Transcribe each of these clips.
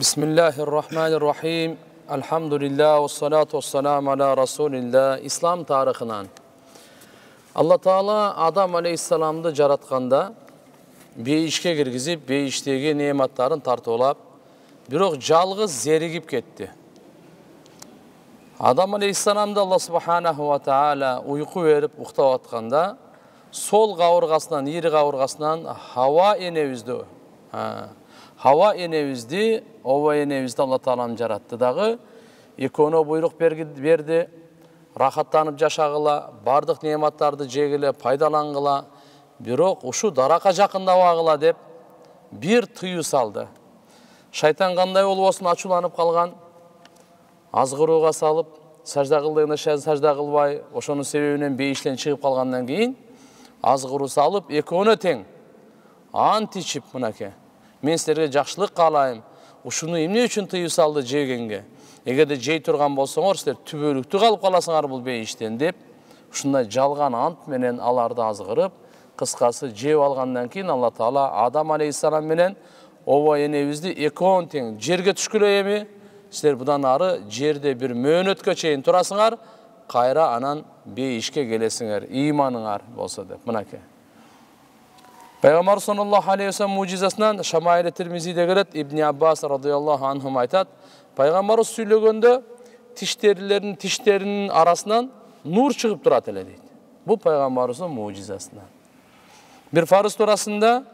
Bismillahirrahmanirrahim. Elhamdülillah ve salatu ve selamu ala Resulillah. İslam tarixinden. Allah Taala Adam aleyhisselamды jaratқанда beyişke girgizip beyiştegi nematların tartılap, birok жалғыз zerigip ketти. Adam aleyhisselamды Allah subhanahu ve taala uyku verip uxtap atқанда, sol qavurğasынан, iri qavurğasынан hava enebizdi. Hava enebizdi, ova enebizdi Allah Taalam jarattı дағы, ekonu buyruq berdi, рахаттанып жашагыла, бардык нематтарды жегиле, пайдалангыла, бирок ушу даракка жакындабагыла деп бир тыюу салды. Шайтан кандай болбосун ачууланып калган, азгырууга салып, сажда кылдыгында сажда кылбай, ошонун себебинен бейиштен чыгып калгандан кийин азгыруу салып, экөөнө тең ант ичип, мынакей, мен силерге жакшылык каалайм, ушуну эмне үчүн тыюу салды жегенге? Эгерде жей турган болсоңор, силер түбөлүктүү калып каласыңар бул бейиштен деп, ушундай жалган ант менен аларды азгырып, кыскасы жеп алгандан кийин Алла Таала Адам алейхиссалам менен ова энебизди экөөн тең жерге түшкүлө эми, силер будан ары жерде бир мөөнөткө чейин турасыңар, кайра анан бейишке келесиңер, ыйманыңар болсо деп. Мынакей. Пайгамбар саллаллаху алейхи ва саллям мужизасынан Шамаил Тирмизиде келет, Ибн Аббас радыйаллаху анхум айтат, Пайгамбарыбыз сүйлөгөндө тиштеринин арасынан нур чыгып турат эле дейт. Бул пайгамбарыбыздын мужизасынан. Бир фарыз туурасында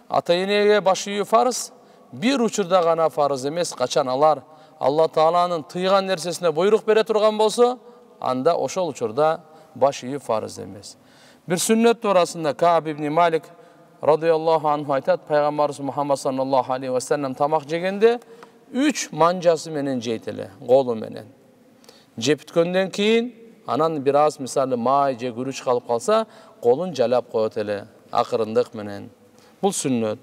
ата-энеге баш ийүү фарыз, бир учурда гана фарыз эмес, качан алар Алла Тааланын тыйган нерсесине буйрук бере турган болсо, анда ошол учурда баш ийүү фарыз эмес. Бир сүннөт туурасында Кааб ибн Малик радыйаллаху анху айтат, пайгамбарыбыз Мухаммад саллаллаху алейхи ва саллям тамак жегенде 3 манжасы менен жейт эле, колу менен. Жеп бүткөндөн кийин, анан бир аз мисалы май же күрүч калып калса, колун жалап коет эле, акырындык менен. Бул сүннөт.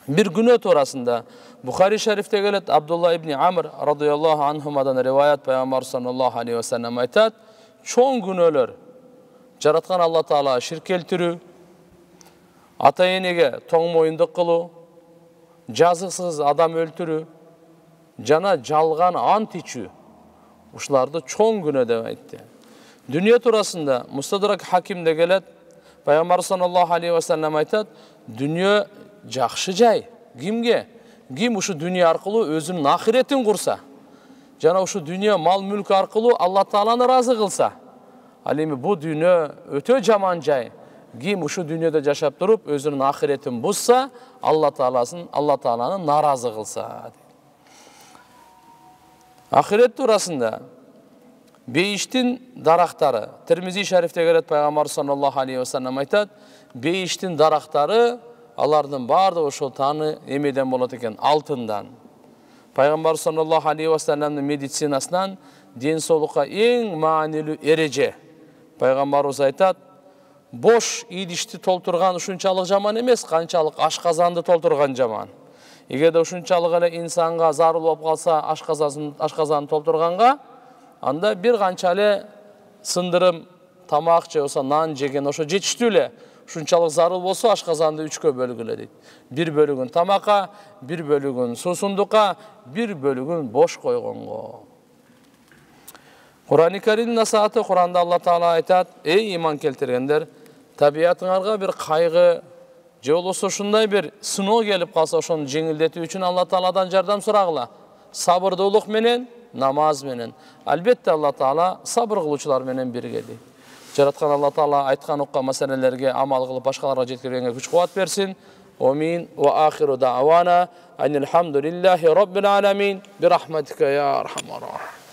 Бир күнөө туурасында Бухари шарифте келет, Абдулла ибн Амр радыйаллаху анхумадан риваят, пайгамбар саллаллаху алейхи ва саллям айтат, чоң күнөөлөр жараткан Алла Таала ширк келтирүү, ата-энеге тоң моюндук кылуу, жазыксыз адам өлтүрүү, жана жалган ант ичүү, ушуларды чоң күнөө деп айтты. Дүние туурасында Мустадрак Хакимде келет, пайгамбар саллаллаху алейхи ва саллям айтат, дүние жакшы жай. Кимге? Ким ушу дүние аркылуу өзүнүн ахиретин курса, жана ушу дүние мал мүлк аркылуу Алла Тааланы ыраазы кылса, ал эми бул дүние өтө жаман жай. Ким ушу дүниеде жашап туруп өзүнүн ахиретин бузса, Алла Тааланы наразы кылса. Ахирет туурасында бейиштин дарактары, Тирмизи шарифте келет, пайгамбар саллаллаху алейхи ва саллям айтат, бейиштин дарактары алардын баардыгы ошол таны эмеден болот экен, алтындан. Пайгамбар саллаллаху алейхи ва саллямдын медицинасынан ден соолукка эң маанилүү эреже. Пайгамбарыбыз айтат, бош идишти толтурган ушунчалык жаман эмес, канчалык ашказанды толтурган жаман. Эгерде ушунчалык эле инсанга зарыл болуп калса, ашказанды толтурганга, анда бир канча эле сындырым тамак же болсо нан жеген ошо жетиштүү эле. Ушунчалык зарыл болсо, ашказанды 3кө бөлгүлө дейт. Бир бөлүгүн тамакка, бир бөлүгүн суусундукка, бир бөлүгүн бош койгонго. Kur'an-ı Kerim'in nasihati, Kur'an'da Allah Teala aytat, ey iman keltirgender, tabiatыңарга bir kaygı, же болбосо ушундай bir сыноо келип калса, ошону жеңилдетүү үчүн Алла Тааладан жардам сурагыла. Сабырдуулук менен, намаз менен. Албетте Алла Таала сабыр кылуучулар менен бирге дейт. Жараткан Алла Таала айткан укка маселелерге амал кылып башкаларга жеткиргенге күч кубат берсин. Амин. Ва ахиру даъвана анил хамдулиллахи rabbil alamin bi rahmatika ya arhamar rahim.